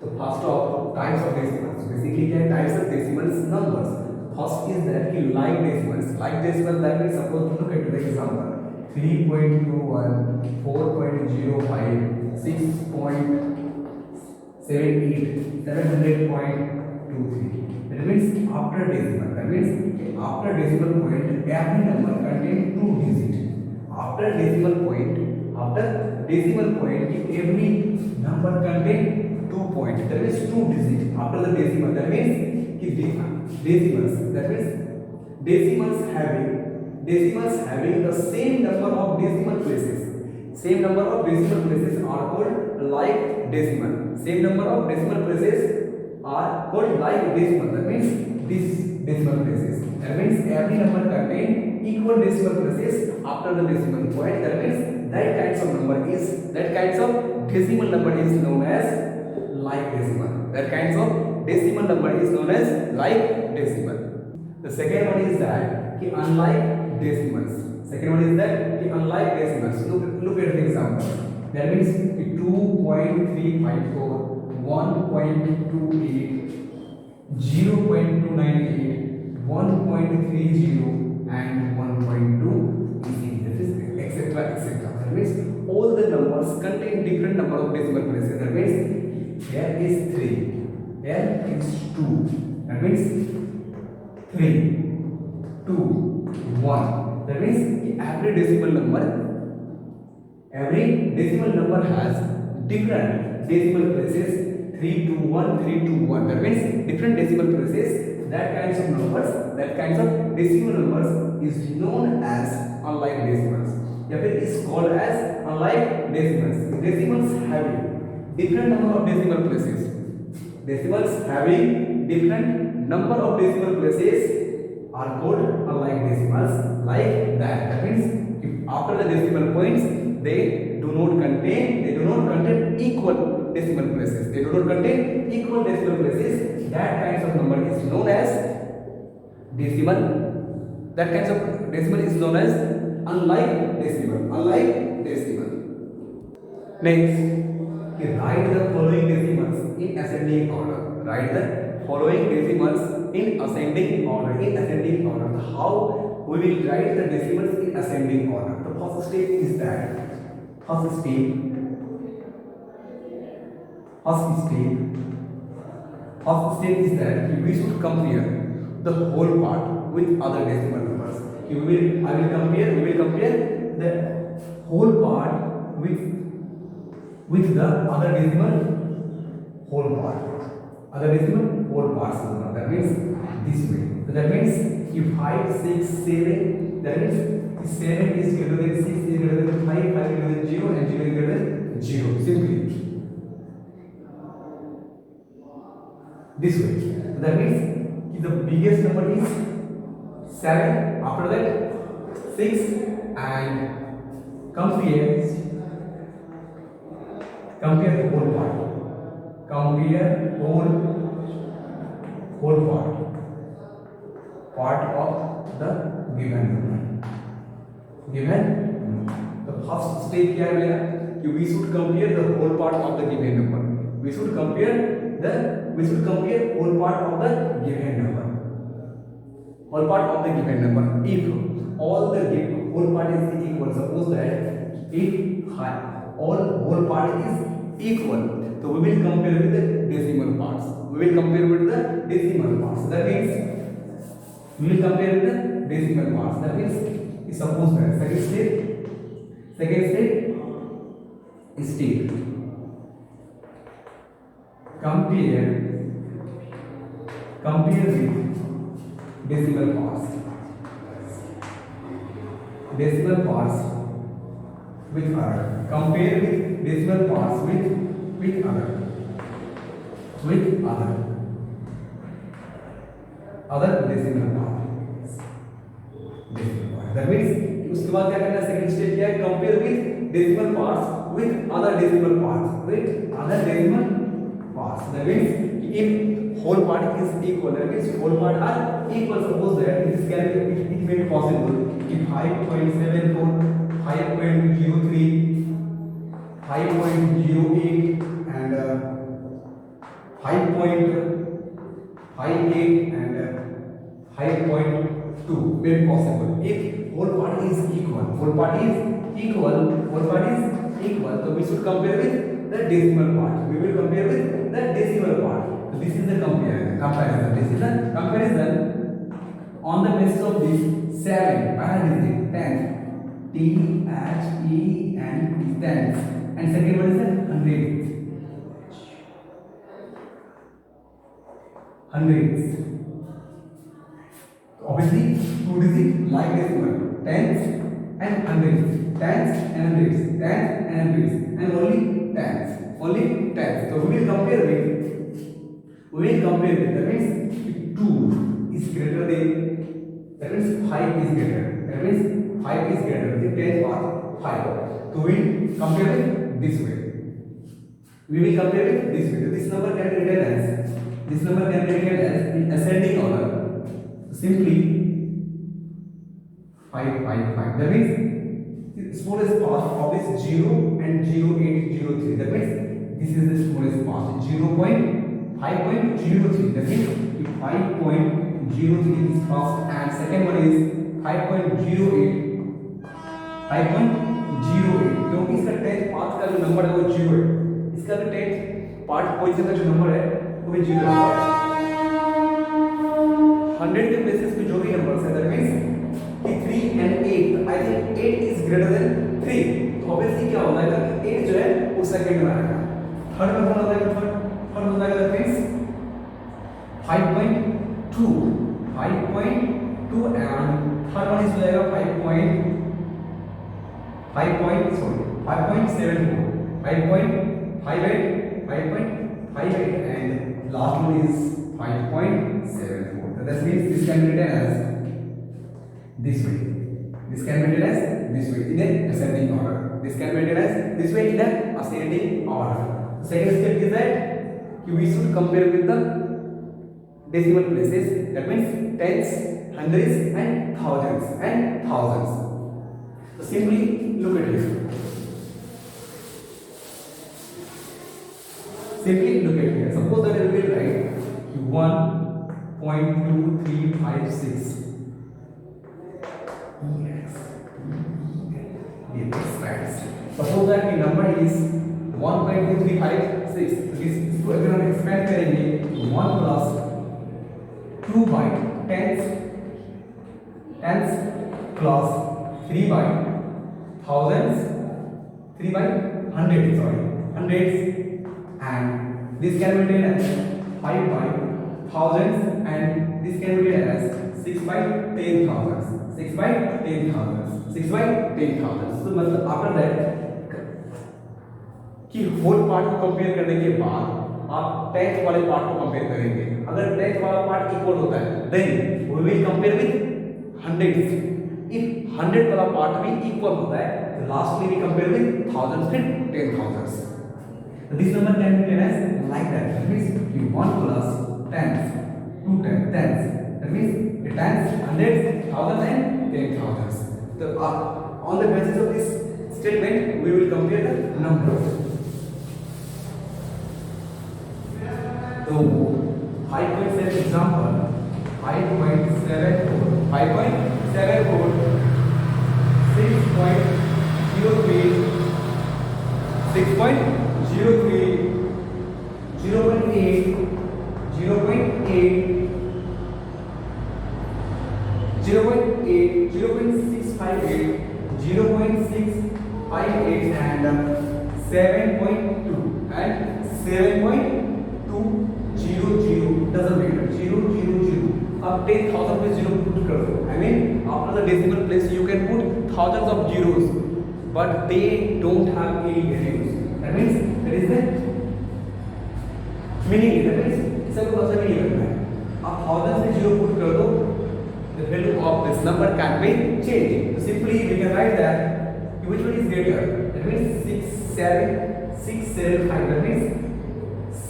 तो first of types of decimals, basically क्या है types of decimals numbers. First is that कि like decimals. Like decimal that means suppose look at the example 3.21 4.05 6.78 700.23. That means after decimal, that means after decimal point every number contains two digits. After decimal point every number contains 2 points, that means 2 digits after the decimal. That means decimals, that means decimals having the same number of decimal places. Same number of decimal places are called like decimal. Same number of decimal places are called like decimal. That means this decimal places. That means every number contain equal decimal places after the decimal point. That means that kinds of decimal number is known as like decimal. That kinds of decimal number is known as like decimal. The second one is that कि unlike decimals. Second one is that कि unlike decimals. Look at the example. That means 2.354, 1.28, 0.298, 1.30 and 1.2, etc. etc. That means all the numbers contain different number of decimal places. That means here is 3, here is 2. That means 3, 2, 1. That means every decimal number has different decimal places. 321, 321. That means different decimal places. That kinds of decimal numbers is known as unlike decimals. या फिर is called as unlike decimals. Decimals having different number of decimal places. Decimals having different number of decimal places are called unlike decimals. Like that. That means if after the decimal points they do not contain equal decimal places. They do not contain equal decimal places. That kinds of number is known as decimal. That kinds of decimal is known as unlike decimal. Unlike decimal. Next, write the following decimals in ascending order. Write the following decimals in ascending order. In ascending order. How we will write the decimals in ascending order? The first step is that first step is that we should compare the whole part with other decimal numbers. We will compare the whole part with the other decimal whole part. Other decimal whole parts number. That means this way. So that means if 5, 6, 7, that means 7 is greater than 6 is greater than 5, 5 is greater than 0 and 0 is greater than 0. Simply this way. So that means the biggest number is 7, after that 6, and compare the whole part. Compare whole part of the given number. The first step क्या है मेरा कि we should compare the whole part of the given number. We should compare whole part of the given number. Whole part of the given number. If all the whole part is equal, suppose that if all whole part is equal, so we will compare with the decimal parts. That means we will compare with the decimal parts. That means suppose that second step is compare with decimal parts with other. Compare with decimal parts with other decimal parts. That means उसके बाद क्या करना है? Second step क्या है? Compare with decimal parts with other decimal parts. That means if whole part is equal, that means whole part are equal. Suppose that it may be possible if 5.74, 5.03, 5.08 and 5.58 and 5.2 where possible. If whole part is equal, so we should compare with the decimal part. We will compare with the decimal part. So this is the comparison. This is the comparison on the basis of this 7 paradigm tens, T H E and tens, and second one is the hundreds. Obviously 2 digit like decimal, tens and hundreds, and only tens. So we will compare with that means 2 is greater than, that means 5 is greater, the 10th part 5. So we will compare with this way. This number can be written as in ascending order. Simply 5. That means smallest part of this 0 and 0.803. That means this is the smallest part, 5.03. That means 5.03 is first, and second one is 5.08. क्योंकि इसका 10th part का जो number है वो 0 है, इसका जो 10th part position का जो नंबर है वो भी 0 है. 100 के बेसिस पे जो भी नंबर्स है, दैट मींस कि 3 and 8, I think 8 is greater than 3. तो ऑब्वियसली क्या हो जाएगा कि 8 जो है वो सेकंड में आएगा. थर्ड में कौन हो जाएगा? थर्ड हो जाएगा, that means 5.2 and third one is हो जाएगा 5.58 and last one is 5.74. So that means this can be written as this way. In a ascending order. The second step is that we should compare with the decimal places. That means tens, hundreds and thousands. So simply look at this. Suppose that we will write 1.2356. Suppose that the number is 1.2356. इसको अगर हम expand करेंगे 1 plus 2 by tens plus 3 by thousands, 3 by hundreds, and this can be written as 5 by thousands, and this can be written as 6 by 10,000. So मतलब after that कि whole part को compare करने के बाद आप 10th वाले part को compare करेंगे. अगर 10th वाला पार्ट इक्वल होता है then we will compare with hundreds. If 100 वाला पार्ट भी इक्वल होता है तो लास्ट में we compare with thousands and 10,000s. This number can be written as like that. That means 1 plus tens, 2 tens. That means tens, hundreds, thousands and 10,000s. So on the basis of this statement we will compare the numbers. So 5.7 example, 5.74, 6.03, 0.8, 0.658, 0.658 and 7.2 and 7.200 doesn't matter. 000. अब 10,000 पे 0 put कर दो. I mean after the decimal place you can put thousands of zeros, but they don't have any values. That means that is the meaning. That means इसका कोई मतलब नहीं बनता है. आप thousands पे 0 put कर दो, the value of this number can be changed. So simply we can write that which one is greater. That means 675. That means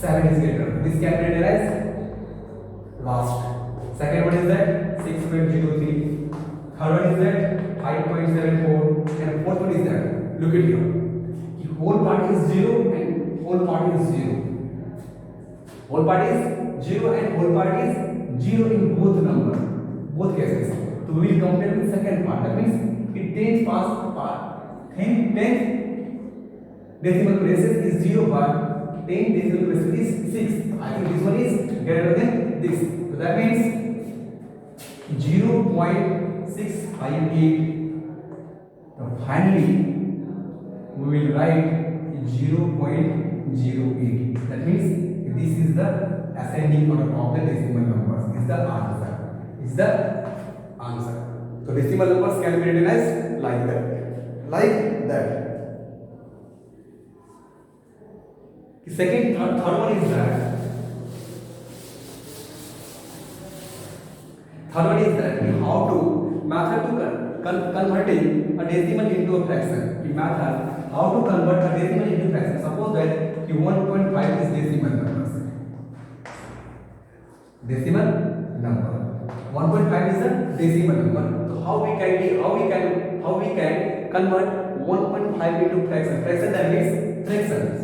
7 is greater. This can be written as last. Second one is that 6.03. Third one is that 5.74. And fourth one is that, look at here. The whole part is 0 and whole part is 0. whole part is 0 and whole part is 0 in both number, both cases. So we will compare with second part. That means it 10th past part. 10th decimal places is 0, but 10 decimal places is 6. I think this one is greater than this. So that means 0.658. So finally we will write 0.08. That means this is the ascending order of the decimal numbers. Is the answer. Is the answer. So decimal numbers can be written as like that. Like that. Third one is that. Third one is that how to method to converting a decimal into a fraction. The method how to convert a decimal into fraction. Suppose that the 1.5 is decimal numbers. Decimal number. 1.5 is a decimal number. So how we can convert 1.5 into fraction? Fraction, that means fractions.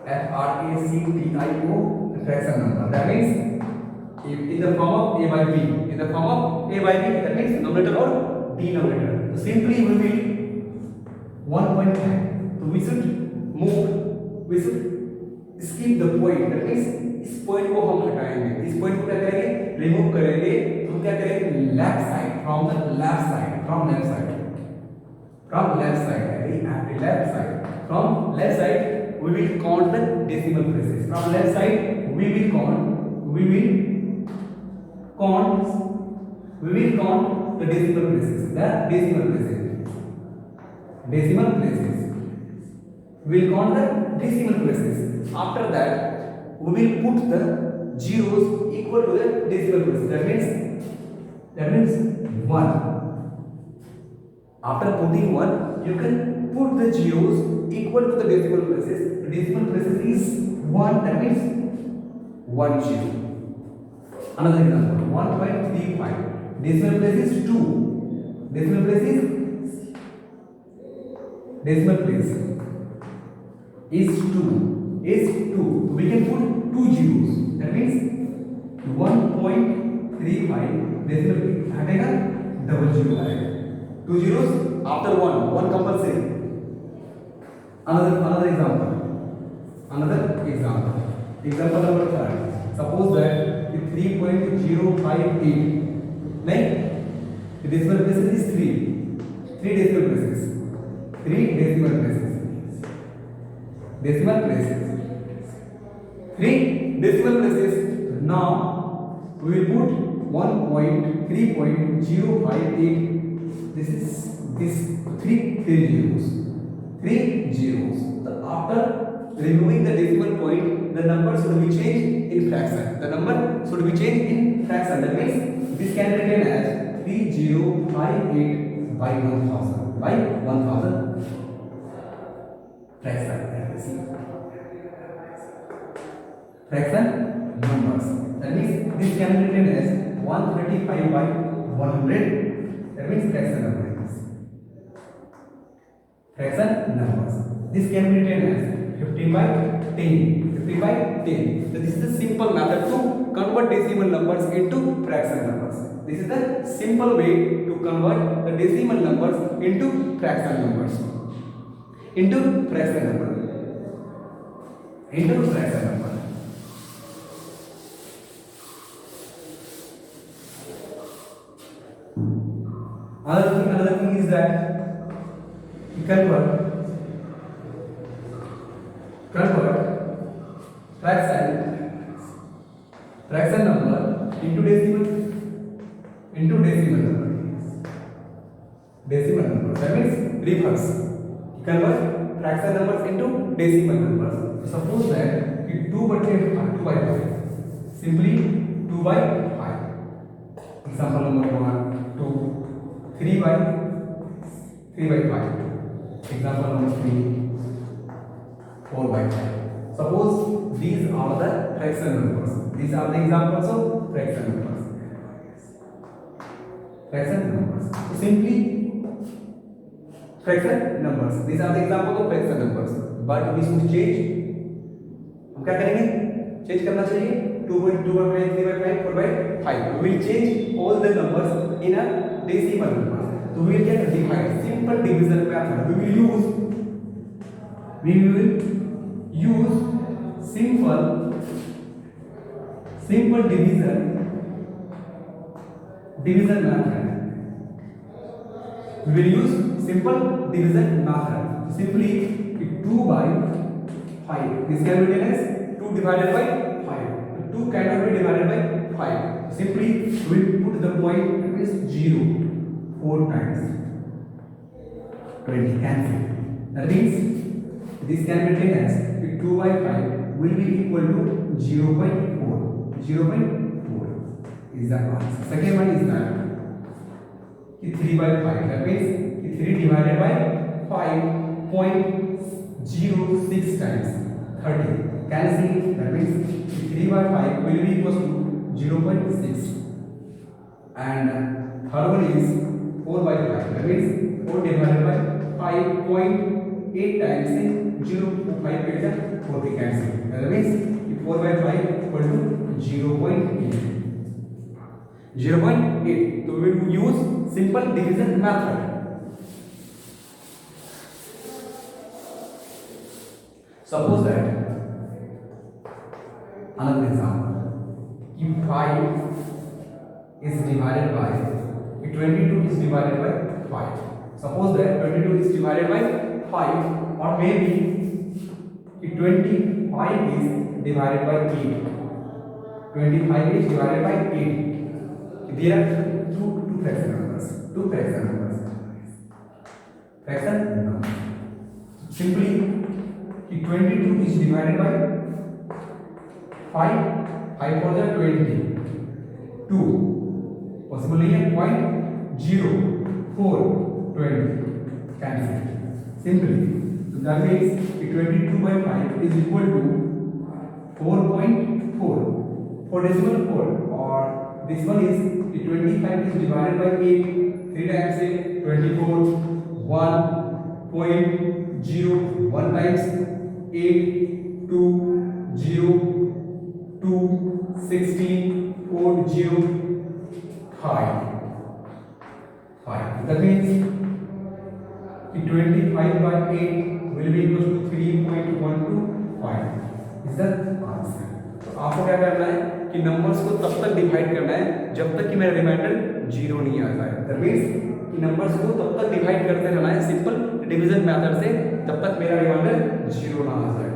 FRACTIO, fraction number. That means if in the form of a by b. In the form of a by b, that means numerator or denominator. So simply we will 1.5. So we should skip the point. That means इस point को हम हटाएंगे. इस point को क्या करेंगे? Remove करेंगे. हम क्या करेंगे? Left side, from left side. From left side, we will count the decimal places. From left side, we will count the decimal places. We will count the decimal places. After that, we will put the zeros equal to the decimal places. That means 1. After putting 1, you can put the zeros equal to the decimal places. The decimal places is 1. That means 1 0. Another example, 1.35. Decimal place is 2. Decimal place is 2. We can put 2 zeros. That means 1.35 decimal हटेगा, double zero आएगा. 2 zeros after 1 compulsory. Another example. Example number 3. Suppose that the 3.058, like the decimal places is 3 decimal places. 3 decimal places. 3 decimal places. Now we will put 3.058. This is 3 zeros. After removing the decimal point, the number should be changed in fraction. That means this can be written as 3058 by 1000. Fraction numbers. That means this can be written as 135 by 100. That means fraction numbers. This can be written as 50 by 10. So this is the simple method to convert decimal numbers into fraction numbers. This is the simple way to convert the decimal numbers into fraction numbers. Another thing is that you convert fraction number into decimal number. That means reverse. You convert fraction numbers into decimal numbers. So suppose that 2 by 5. Simply 2 by 5. Example number 1, 2, 3 by 5. Example number 3, 4 by 5. Suppose these are the fraction numbers. These are the examples of fraction numbers. So simply fraction numbers. These are the examples of fraction numbers. But we should change. हम क्या करेंगे? Change करना चाहिए 2.2/5, 3/5, 4/5. We will change all the numbers in a decimal number. So we will get divide, simple division method. We will use simple division method. We will use simple division method. Simply 2/5. This can be written as 2 divided by 5. 2 cannot be divided by 5. Simply we will put the point as 0 4 times. 20 cancel. That means this can be written as 2/5 will be equal to 0.4. 0.4 is the answer. Second one is that 3/5. That means 3 divided by 5.06 times 30. Cancelling. That means 3/5 will be equal to 0.6. And third one is 4/5. That means 4 divided by 5.8 times 0.5 is 40 cancel. That means 4/5 equal to 0.8. 0.8. So we will use simple division method. Suppose that another example. If 5 is divided by 22 is divided by 5. Suppose that 22 is divided by 5, or maybe 25 is divided by 8. 25 is divided by 8. There are two fraction numbers. Fraction numbers. Simply 22 is divided by 5. 5 for the 20. 2. Possibly a point 0 4 20 cancel. Simply, so that means 22/5 is equal to 4.4 for decimal 4, or this one is 25 is divided by 8 3 times 24 1.0 1 times 8 2 0 2 16 4 0 5. That means 25/8 will be equal to 3.125 is the answer. तो आपको क्या करना है कि numbers को तब तक divide करना है जब तक कि मेरा रिमाइंडर 0 नहीं आता है. दैट मींस कि नंबर्स को तब तक डिवाइड करते रहना है सिंपल डिवीजन मेथड से जब तक मेरा रिमाइंडर 0 ना आ जाए.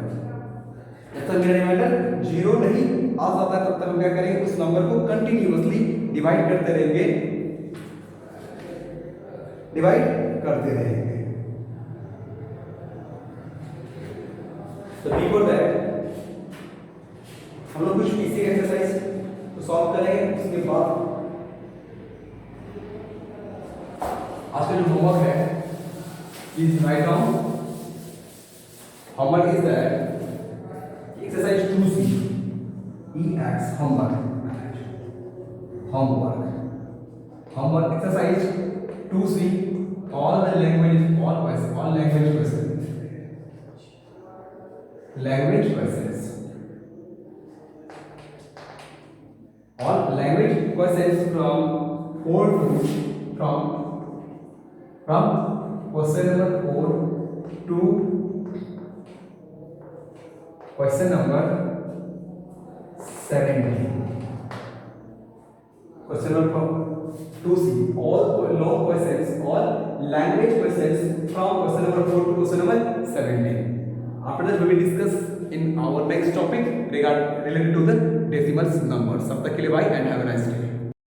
जब तक मेरा रिमाइंडर 0 नहीं आ जाता तब तक हम क्या करेंगे, उस नंबर को कंटिन्यूअसली डिवाइड करते रहेंगे. तो बिफोर दैट हम लोग कुछ बेसिक एक्सरसाइज तो सॉल्व करेंगे. उसके बाद आज का जो होमवर्क है is write down. Homework is that exercise 2C EX homework exercise 2C all language questions from question number 4 to question number 17. Question number 2C all long questions, all language questions from question number 4 to question number 17. After that we will discuss in our next topic related to the decimals numbers. तब तक के लिए bye and have a nice day.